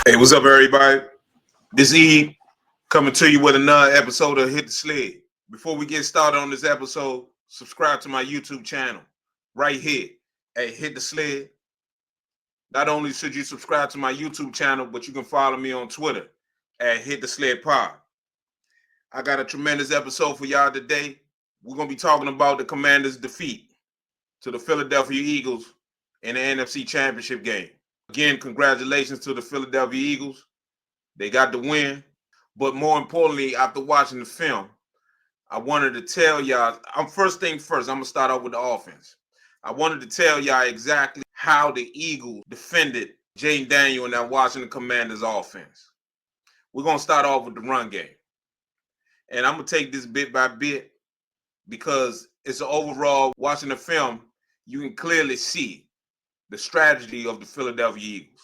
Hey, what's up, everybody? This E coming to you with another episode of Hit the Sled. Before we get started on this episode, subscribe to my YouTube channel right here at Hit the Sled. Not only should you subscribe to my YouTube channel, but you can follow me on Twitter at Hit the Sled Pod. I got a tremendous episode for y'all today. We're going to be talking about the Commanders' defeat to the Philadelphia Eagles in the NFC Championship game. Again, congratulations to the Philadelphia Eagles. They got the win. But more importantly, after watching the film, I wanted to tell y'all, first thing first, I'm going to start off with the offense. I wanted to tell y'all exactly how the Eagles defended Jaden Daniel and that Washington Commanders offense. We're going to start off with the run game. And I'm going to take this bit by bit because it's an overall, watching the film, you can clearly see the strategy of the Philadelphia Eagles.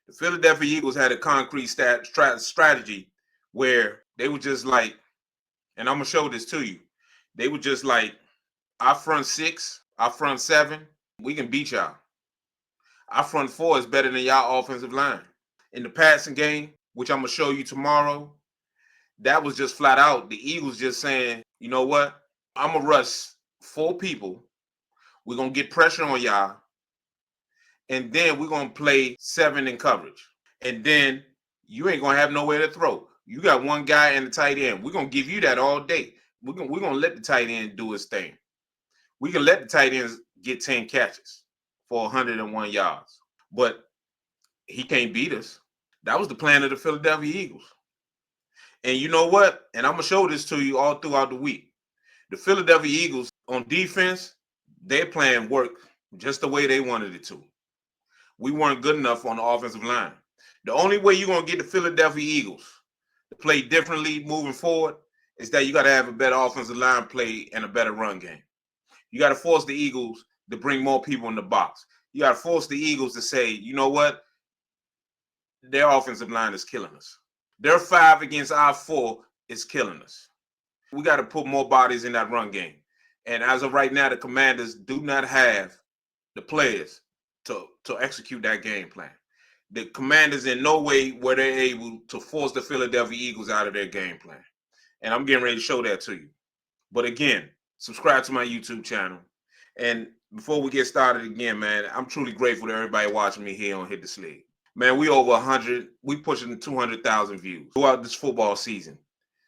The Philadelphia Eagles had a concrete strategy where they were just like, and I'm going to show this to you. They were just like, our front six, our front seven, we can beat y'all. Our front four is better than y'all offensive line. In the passing game, which I'm going to show you tomorrow, that was just flat out the Eagles just saying, you know what? I'm going to rush 4 people. We're going to get pressure on y'all. And then we're going to play 7 in coverage. And then you ain't going to have nowhere to throw. You got one guy in the tight end. We're going to give you that all day. We're going to let the tight end do his thing. We can let the tight ends get 10 catches for 101 yards. But he can't beat us. That was the plan of the Philadelphia Eagles. And you know what? And I'm going to show this to you all throughout the week. The Philadelphia Eagles on defense, their plan worked just the way they wanted it to. We weren't good enough on the offensive line. The only way you're going to get the Philadelphia Eagles to play differently moving forward is that you got to have a better offensive line play and a better run game. You got to force the Eagles to bring more people in the box. You got to force the Eagles to say, you know what? Their offensive line is killing us. Their 5 against our 4 is killing us. We got to put more bodies in that run game. And as of right now, the Commanders do not have the players to execute that game plan. The Commanders in no way were they able to force the Philadelphia Eagles out of their game plan. And I'm getting ready to show that to you. But again, subscribe to my YouTube channel. And before we get started again, man, I'm truly grateful to everybody watching me here on Hit the Sled. Man, we over 100, we pushing 200,000 views throughout this football season.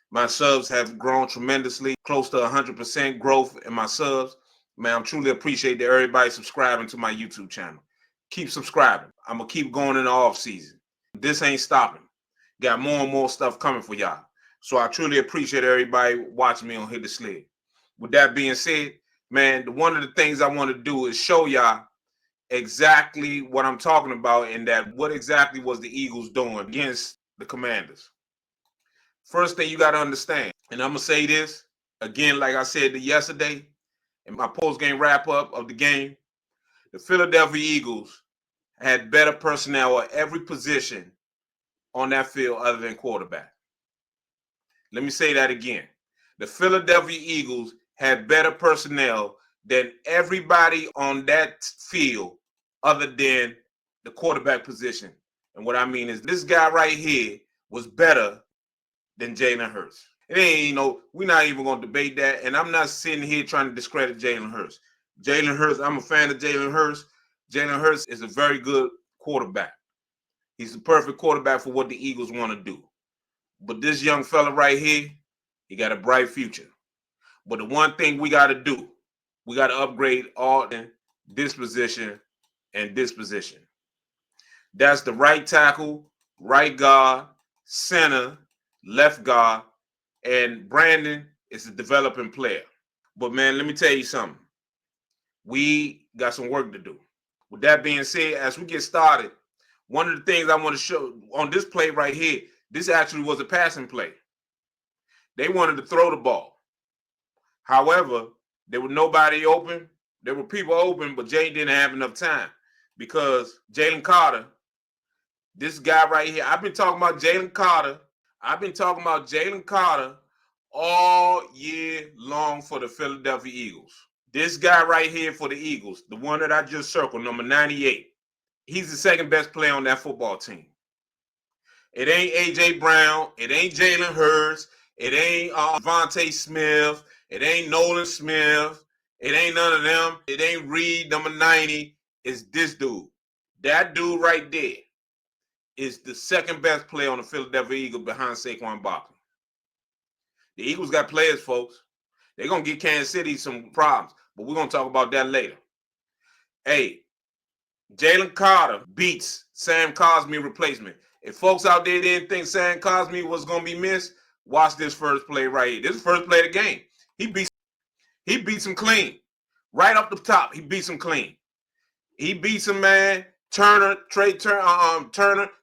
My subs have grown tremendously, close to 100% growth in my subs. Man, I'm truly appreciate that everybody subscribing to my YouTube channel. Keep subscribing. I'm going to keep going in the off season. This ain't stopping. Got more and more stuff coming for y'all. So I truly appreciate everybody watching me on Hit the Sled. With that being said, man, one of the things I want to do is show y'all exactly what I'm talking about and that what exactly was the Eagles doing against the Commanders. First thing you got to understand, and I'm going to say this again, like I said yesterday in my post-game wrap-up of the game, the Philadelphia Eagles had better personnel at every position on that field other than quarterback. Let me say that again. The Philadelphia Eagles had better personnel than everybody on that field other than the quarterback position. And what I mean is this guy right here was better than Jalen Hurts. It ain't, we're not even going to debate that. And I'm not sitting here trying to discredit Jalen Hurts. Jalen Hurts, I'm a fan of Jalen Hurts. Jalen Hurts is a very good quarterback. He's the perfect quarterback for what the Eagles want to do. But this young fella right here, he got a bright future. But the one thing we got to do, we got to upgrade all in this position and this position. That's the right tackle, right guard, center, left guard, and Brandon is a developing player. But, man, let me tell you something. We got some work to do. With that being said, as we get started, one of the things I want to show on this play right here, this actually was a passing play. They wanted to throw the ball. However, there was nobody open. There were people open, but Jay didn't have enough time because Jalen Carter, this guy right here, I've been talking about Jalen Carter. I've been talking about Jalen Carter all year long for the Philadelphia Eagles. This guy right here for the Eagles, the one that I just circled, number 98, he's the second best player on that football team. It ain't A.J. Brown. It ain't Jalen Hurts. It ain't Devontae Smith. It ain't Nolan Smith. It ain't none of them. It ain't Reed, number 90. It's this dude. That dude right there is the second best player on the Philadelphia Eagles behind Saquon Barkley. The Eagles got players, folks. They're going to get Kansas City some problems, but we're going to talk about that later. Hey, Jalen Carter beats Sam Cosmi replacement. If folks out there didn't think Sam Cosmi was going to be missed, watch this first play right here. This is the first play of the game. He beats him clean. Right up the top, he beats him clean. He beats him, man. Turner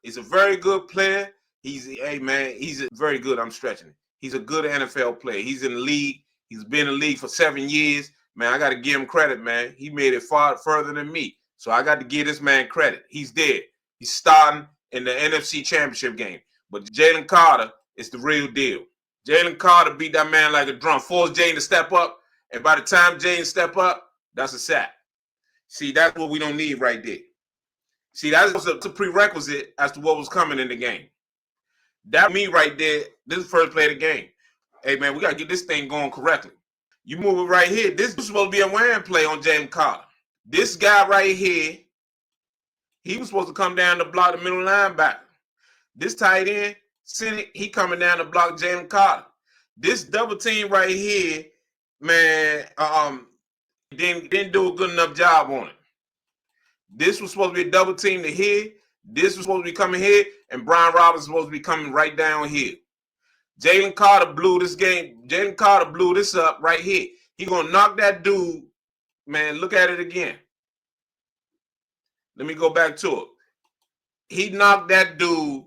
is a very good player. He's very good. I'm stretching it. He's a good NFL player. He's in the league. He's been in the league for 7 years. Man, I got to give him credit, man. He made it far further than me. So I got to give this man credit. He's there. He's starting in the NFC Championship game. But Jalen Carter is the real deal. Jalen Carter beat that man like a drum. Forced Jaden to step up. And by the time Jaden step up, that's a sack. See, that's what we don't need right there. See, that's a prerequisite as to what was coming in the game. That me right there, this is the first play of the game. Hey, man, we got to get this thing going correctly. You move it right here. This was supposed to be a wham play on Jalen Carter. This guy right here, he was supposed to come down to block the middle linebacker. This tight end, he coming down to block Jalen Carter. This double team right here, man, didn't do a good enough job on it. This was supposed to be a double team to here. This was supposed to be coming here, and Brian Robinson was supposed to be coming right down here. Jalen Carter blew this game. Jalen Carter blew this up right here. He gonna knock that dude. Man, look at it again. Let me go back to it. He knocked that dude.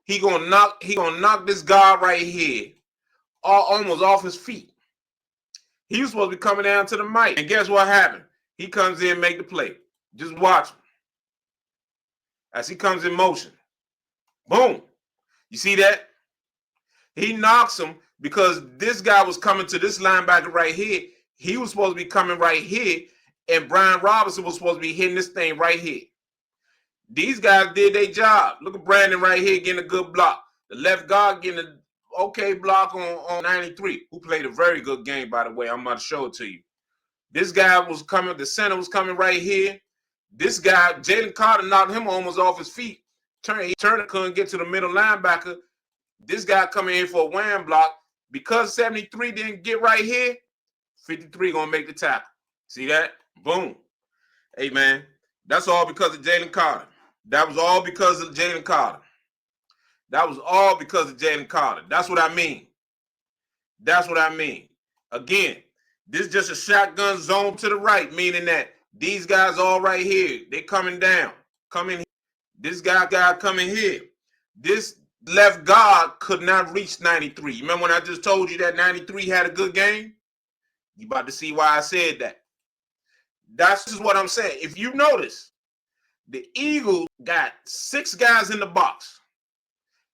He gonna knock this guy right here almost off his feet. He was supposed to be coming down to the mic. And guess what happened? He comes in and make the play. Just watch him. As he comes in motion. Boom. You see that? He knocks him because this guy was coming to this linebacker right here. He was supposed to be coming right here, and Brian Robinson was supposed to be hitting this thing right here. These guys did their job. Look at Brandon right here getting a good block. The left guard getting an okay block on 93, who played a very good game, by the way. I'm about to show it to you. This guy was coming. The center was coming right here. This guy, Jalen Carter, knocked him almost off his feet. Turner couldn't get to the middle linebacker. This guy coming in for a wham block. Because 73 didn't get right here, 53 going to make the tackle. See that? Boom. Hey, man, that's all because of Jalen Carter. That was all because of Jalen Carter. That was all because of Jalen Carter. That's what I mean. That's what I mean. Again, this is just a shotgun zone to the right, meaning that these guys all right here, they coming down. Coming here. This guy coming here. This left guard could not reach 93. You remember when I just told you that 93 had a good game? You about to see why I said that. That's just what I'm saying. If you notice, the Eagles got 6 guys in the box.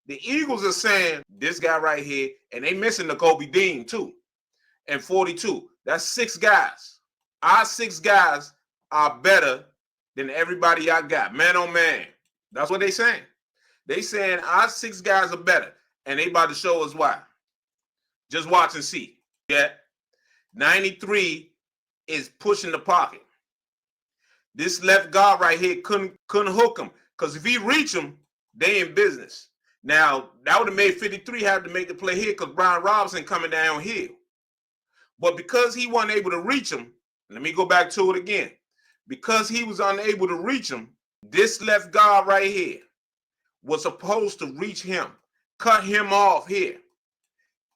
The Eagles are saying this guy right here, and they missing the Kobe Dean too. And 42. That's 6 guys. Our 6 guys are better than everybody I got. Man on man. That's what they saying. They saying our 6 guys are better. And they about to show us why. Just watch and see. Yeah. 93 is pushing the pocket. This left guard right here couldn't hook him. Because if he reach him, they in business. Now, that would have made 53 have to make the play here because Brian Robinson coming down here. But because he wasn't able to reach him, let me go back to it again. Because he was unable to reach him, this left guard right here was supposed to reach him. Cut him off here.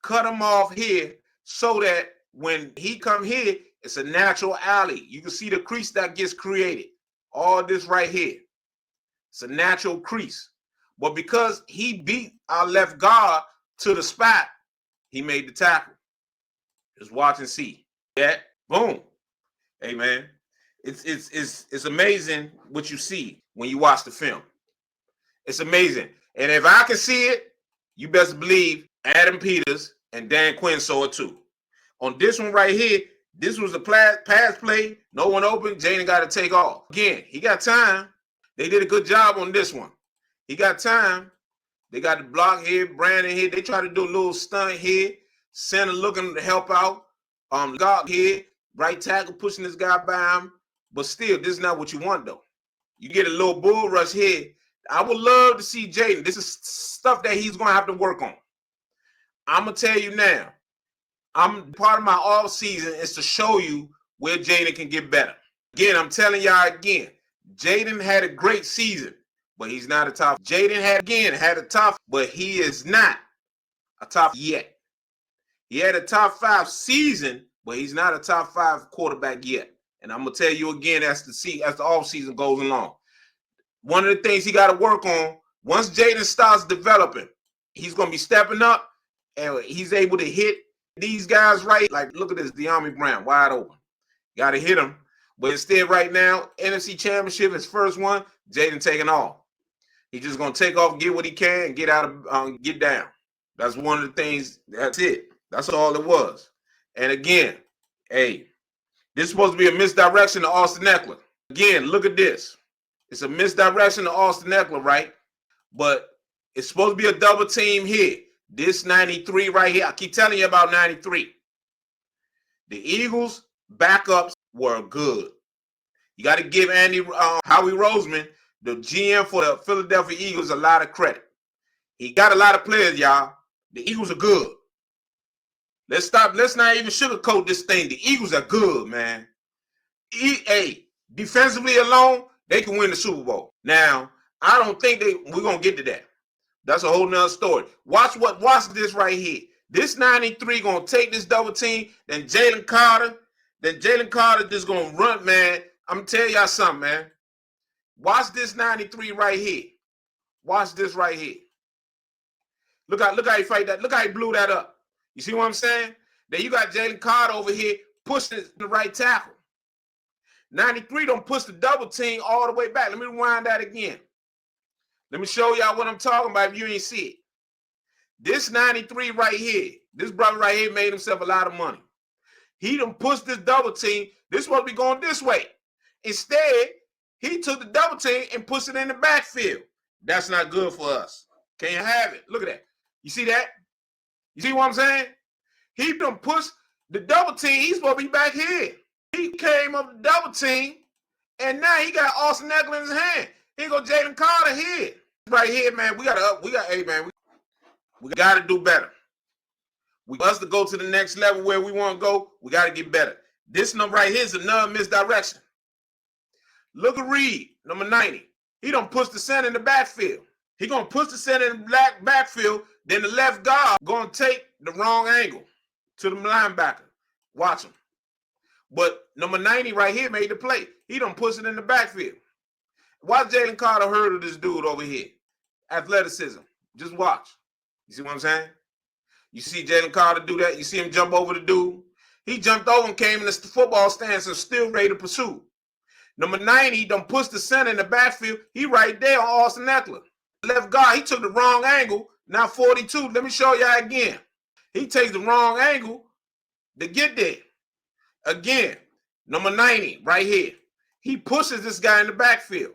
Cut him off here so that when he come here, it's a natural alley. You can see the crease that gets created. All this right here. It's a natural crease. But because he beat our left guard to the spot, he made the tackle. Just watch and see. Yeah, boom. Hey, man, it's amazing what you see when you watch the film. It's amazing. And if I can see it, you best believe Adam Peters and Dan Quinn saw it too. On this one right here, this was a pass play. No one open. Jaden got to take off. Again, he got time. They did a good job on this one. He got time. They got the block here, Brandon here. They try to do a little stunt here. Center looking to help out. God here, right tackle pushing this guy by him. But still, this is not what you want, though. You get a little bull rush here. I would love to see Jaden. This is stuff that he's going to have to work on. I'm going to tell you now. Part of my off season is to show you where Jaden can get better. Again, I'm telling y'all again, Jaden had a great season, but he's not a top. Jaden had a top, but he is not a top yet. He had a top 5 season, but he's not a top 5 quarterback yet. And I'm gonna tell you again as the off season goes along. One of the things he got to work on, once Jaden starts developing, he's gonna be stepping up and he's able to hit these guys right. Like, look at this, De'Ami Brown, wide open. Got to hit him. But instead, right now, NFC Championship, his first one, Jaden taking off. He's just gonna take off, get what he can, and get down. That's one of the things. That's it. That's all it was. And again, hey, this is supposed to be a misdirection to Austin Ekeler. Again, look at this. It's a misdirection to Austin Ekeler, right? But it's supposed to be a double team here. This 93 right here. I keep telling you about 93. The Eagles' backups were good. You got to give Howie Roseman, the GM for the Philadelphia Eagles, a lot of credit. He got a lot of players, y'all. The Eagles are good. Let's not even sugarcoat this thing. The Eagles are good, man. Defensively alone, they can win the Super Bowl. Now, I don't think we're going to get to that. That's a whole nother story. Watch this right here. This 93 going to take this double team, then Jalen Carter just going to run, man. I'm going to tell y'all something, man. Watch this 93 right here. Watch this right here. Look how he fight that. Look how he blew that up. You see what I'm saying? Then you got Jalen Carter over here pushing the right tackle. 93 don't push the double team all the way back. Let me rewind that again. Let me show y'all what I'm talking about if you ain't see it. This 93 right here, this brother right here made himself a lot of money. He done pushed this double team. This supposed to be going this way. Instead, he took the double team and pushed it in the backfield. That's not good for us. Can't have it. Look at that. You see that? You see what I'm saying? He done pushed the double team. He's supposed to be back here. He came up the double team, and now he got Austin Ekeler in his hand. Here go Jalen Carter here. Right here, man. We got to do better. We us to go to the next level where we want to go, we got to get better. This number right here is another misdirection. Look at Reed, number 90. He don't push the center in the backfield. He going to push the center in the backfield, then the left guard going to take the wrong angle to the linebacker. Watch him. But number 90 right here made the play. He don't push it in the backfield. Watch Jalen Carter hurdle this dude over here. Athleticism. Just watch. You see what I'm saying? You see Jalen Carter do that. You see him jump over the dude. He jumped over and came in the football stance and still ready to pursue. Number 90 done pushed the center in the backfield. He right there on Austin Ekeler. Left guard, he took the wrong angle. Now 42. Let me show y'all again. He takes the wrong angle to get there. Again, number 90 right here. He pushes this guy in the backfield.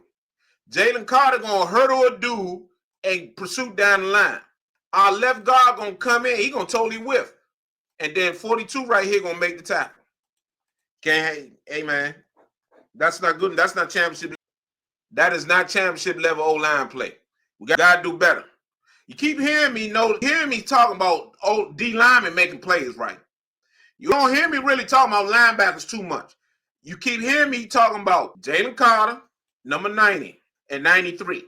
Jalen Carter going to hurdle a dude and pursue down the line. Our left guard going to come in. He going to totally whiff. And then 42 right here going to make the tackle. Hey, man, that's not good. That's not championship. That is not championship level O-line play. We got to do better. You keep hearing me talking about old D linemen making plays right. You don't hear me really talking about linebackers too much. You keep hearing me talking about Jalen Carter, number 90, and 93.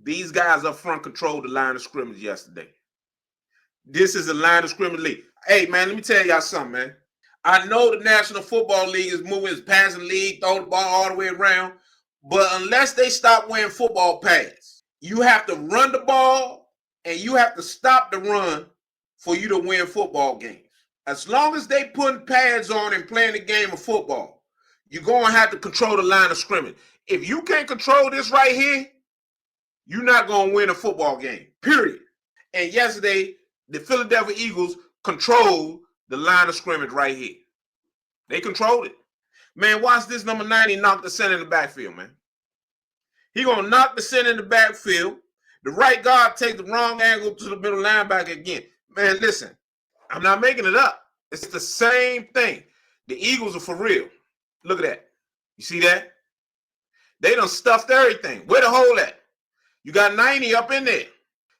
These guys up front controlled the line of scrimmage yesterday. This is a line of scrimmage league. Hey, man, let me tell y'all something, man. I know the National Football League is moving, is passing league, throw the ball all the way around. But unless they stop wearing football pads, you have to run the ball and you have to stop the run for you to win football games. As long as they putting pads on and playing the game of football, you're going to have to control the line of scrimmage. If you can't control this right here, you're not going to win a football game, period. And yesterday, the Philadelphia Eagles controlled the line of scrimmage right here. They controlled it. Man, watch this number 90 knock the center in the backfield, man. He going to knock the center in the backfield. The right guard takes the wrong angle to the middle linebacker again. Man, listen, I'm not making it up. It's the same thing. The Eagles are for real. Look at that. You see that? They done stuffed everything. Where the hole at? You got 90 up in there.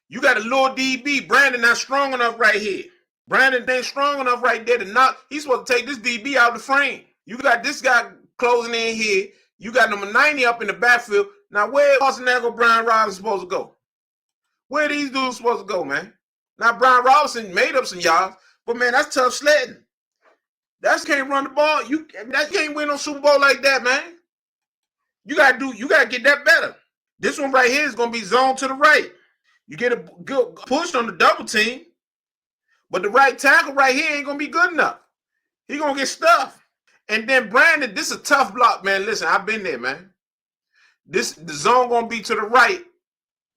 You got a little DB. Brandon not strong enough right here. Brandon ain't strong enough right there to knock. He's supposed to take this DB out of the frame. You got this guy closing in here. You got number 90 up in the backfield. Now, where Austin Eckler, Brian Robinson supposed to go? Where these dudes supposed to go, man? Now, Brian Robinson made up some yards, but, man, that's tough sledding. That can't run the ball. That can't win no Super Bowl like that, man. You gotta get that better. This one right here is gonna be zoned to the right. You get a good push on the double team, but the right tackle right here ain't gonna be good enough. He gonna get stuffed. And then Brandon, this is a tough block, man. Listen, I've been there, man. The zone gonna be to the right.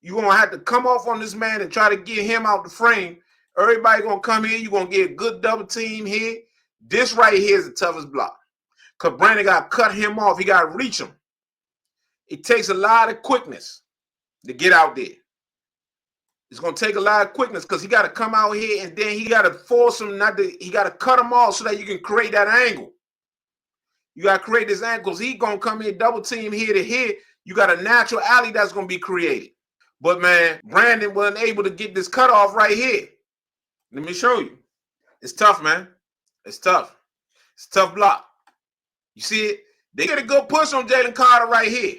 You're gonna have to come off on this man and try to get him out the frame. Everybody gonna come here. You're gonna get a good double team here. This right here is the toughest block. Because Brandon got to cut him off. He got to reach him. It takes a lot of quickness to get out there. It's going to take a lot of quickness because he got to come out here and then he got to force him he got to cut him off so that you can create that angle. You got to create this angle because he's going to come in double team here to here. You got a natural alley that's going to be created. But, man, Brandon wasn't able to get this cut off right here. Let me show you. It's tough, man. It's tough. It's a tough block. You see it? They get a good push on Jalen Carter right here.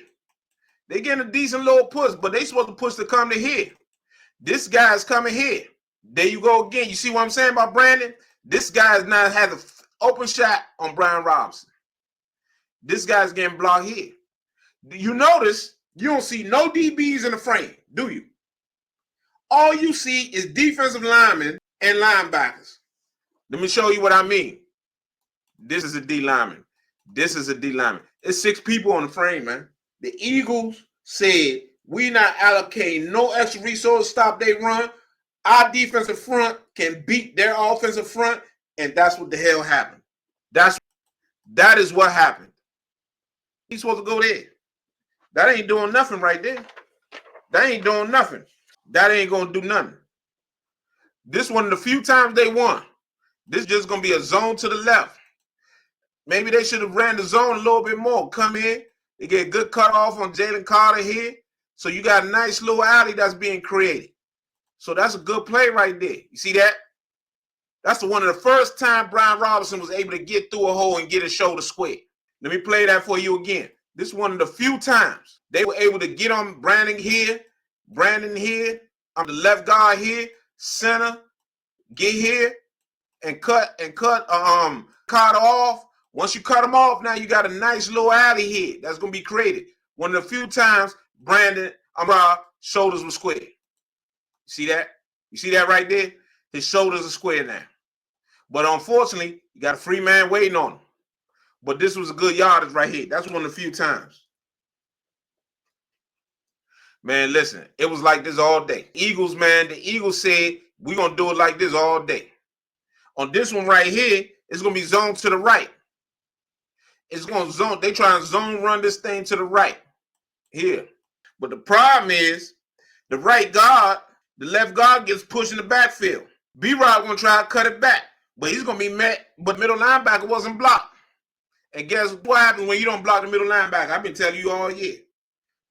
They getting a decent little push, but they supposed to push to come to here. This guy's coming here. There you go again. You see what I'm saying about Brandon? This guy now has an open shot on Brian Robinson. This guy's getting blocked here. You notice you don't see no DBs in the frame, do you? All you see is defensive linemen and linebackers. Let me show you what I mean. This is a D lineman. This is a D lineman. It's 6 people on the frame, man. The Eagles said, we not allocating no extra resources, stop they run. Our defensive front can beat their offensive front, and that's what the hell happened. That is what happened. He's supposed to go there. That ain't doing nothing right there. That ain't doing nothing. That ain't going to do nothing. This one of the few times they won. This is just going to be a zone to the left. Maybe they should have ran the zone a little bit more. Come in. They get a good cutoff on Jalen Carter here. So you got a nice little alley that's being created. So that's a good play right there. You see that? That's one of the first time Brian Robinson was able to get through a hole and get his shoulder square. Let me play that for you again. This is one of the few times they were able to get on Brandon here, on the left guard here, center, get here, and cut Carter off. Once you cut him off, now you got a nice little alley here that's going to be created. One of the few times Brandon shoulders were square. You see that? You see that right there? His shoulders are square now. But unfortunately, you got a free man waiting on him. But this was a good yardage right here. That's one of the few times. Man, listen, it was like this all day. Eagles, man, the Eagles said, we're going to do it like this all day. On this one right here, it's going to be zoned to the right. It's going to zone. They try to zone run this thing to the right here. But the problem is the right guard, the left guard gets pushed in the backfield. B-Rob going to try to cut it back, but he's going to be met. But middle linebacker wasn't blocked. And guess what happens when you don't block the middle linebacker? I've been telling you all year.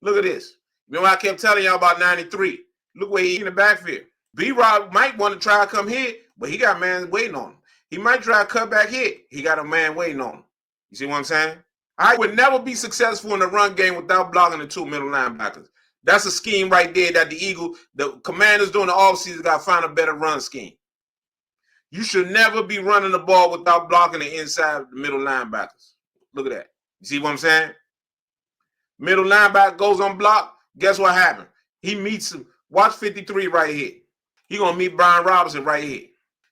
Look at this. Remember I kept telling y'all about 93. Look where he's in the backfield. B-Rob might want to try to come here, but he got man waiting on him. He might try to cut back here. He got a man waiting on him. You see what I'm saying? I would never be successful in the run game without blocking the 2 middle linebackers. That's a scheme right there that the Commanders during the offseason got to find a better run scheme. You should never be running the ball without blocking the inside of the middle linebackers. Look at that. You see what I'm saying? Middle linebacker goes unblocked. Guess what happened? He meets him. Watch 53 right here. He going to meet Brian Robinson right here.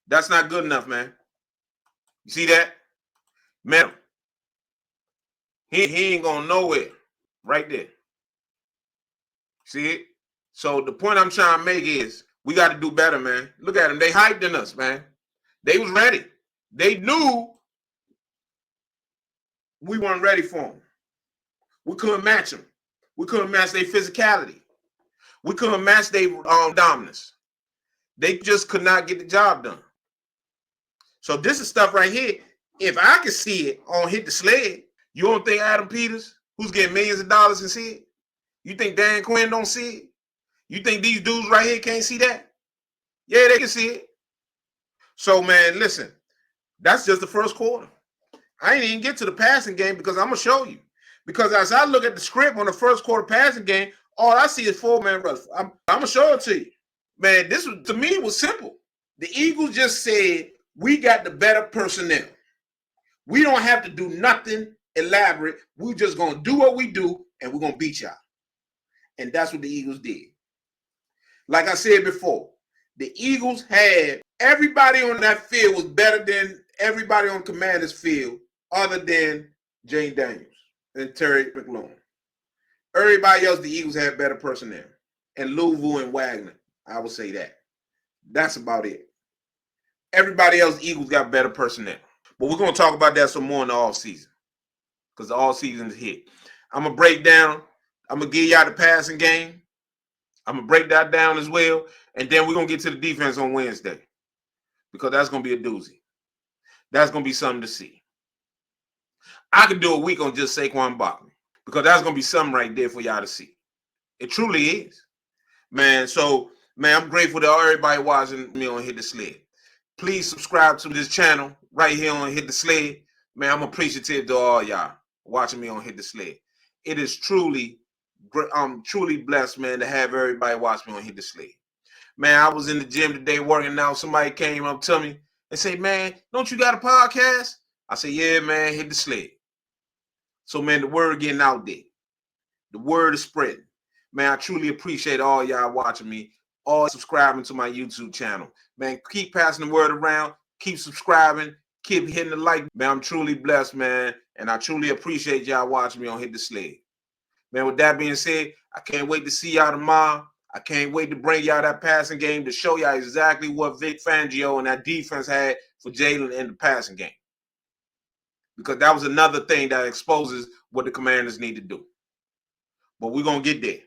That's not good enough, man. You see that? Man, he ain't going nowhere. Right there. See it? So the point I'm trying to make is we got to do better, man. Look at them. They hyped in us, man. They was ready. They knew we weren't ready for them. We couldn't match them. We couldn't match their physicality. We couldn't match their dominance. They just could not get the job done. So this is stuff right here. If I can see it on Hit the Sled, you don't think Adam Peters, who's getting millions of dollars, can see it? You think Dan Quinn don't see it? You think these dudes right here can't see that? Yeah, they can see it. So, man, listen, that's just the first quarter. I ain't even get to the passing game because I'm going to show you. Because as I look at the script on the first quarter passing game, all I see is four-man rush. I'm going to show it to you. Man, this was, to me, was simple. The Eagles just said, we got the better personnel. We don't have to do nothing elaborate. We're just going to do what we do, and we're going to beat y'all. And that's what the Eagles did. Like I said before, the Eagles had everybody on that field was better than everybody on Commanders field other than Jane Daniels and Terry McLaurin. Everybody else, the Eagles had better personnel. And Louisville and Wagner, I would say that. That's about it. Everybody else, the Eagles got better personnel. But we're going to talk about that some more in the offseason because the offseason is hit. I'm going to break down. I'm going to give y'all the passing game. I'm going to break that down as well. And then we're going to get to the defense on Wednesday because that's going to be a doozy. That's going to be something to see. I could do a week on just Saquon Barkley because that's going to be something right there for y'all to see. It truly is. Man, so, man, I'm grateful to everybody watching me on Hit the Sled. Please subscribe to this channel right here on Hit the Sled. Man, I'm appreciative to all y'all watching me on Hit the Sled. It is truly, I'm truly blessed, man, to have everybody watch me on Hit the Sled. Man, I was in the gym today working out. Somebody came up to me and said, man, don't you got a podcast? I said, yeah, man, Hit the Sled. So, man, the word getting out there. The word is spreading. Man, I truly appreciate all y'all watching me, all subscribing to my YouTube channel. Man, keep passing the word around. Keep subscribing. Keep hitting the like. Man, I'm truly blessed, man. And I truly appreciate y'all watching me on Hit the Sled. Man, with that being said, I can't wait to see y'all tomorrow. I can't wait to bring y'all that passing game to show y'all exactly what Vic Fangio and that defense had for Jalen in the passing game. Because that was another thing that exposes what the Commanders need to do. But we're going to get there.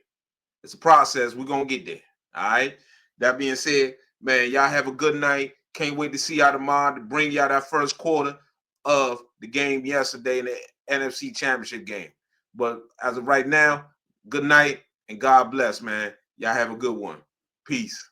It's a process. We're going to get there. All right? That being said, man, y'all have a good night. Can't wait to see y'all tomorrow to bring y'all that first quarter of the game yesterday in the NFC Championship game. But as of right now, good night and God bless, man. Y'all have a good one. Peace.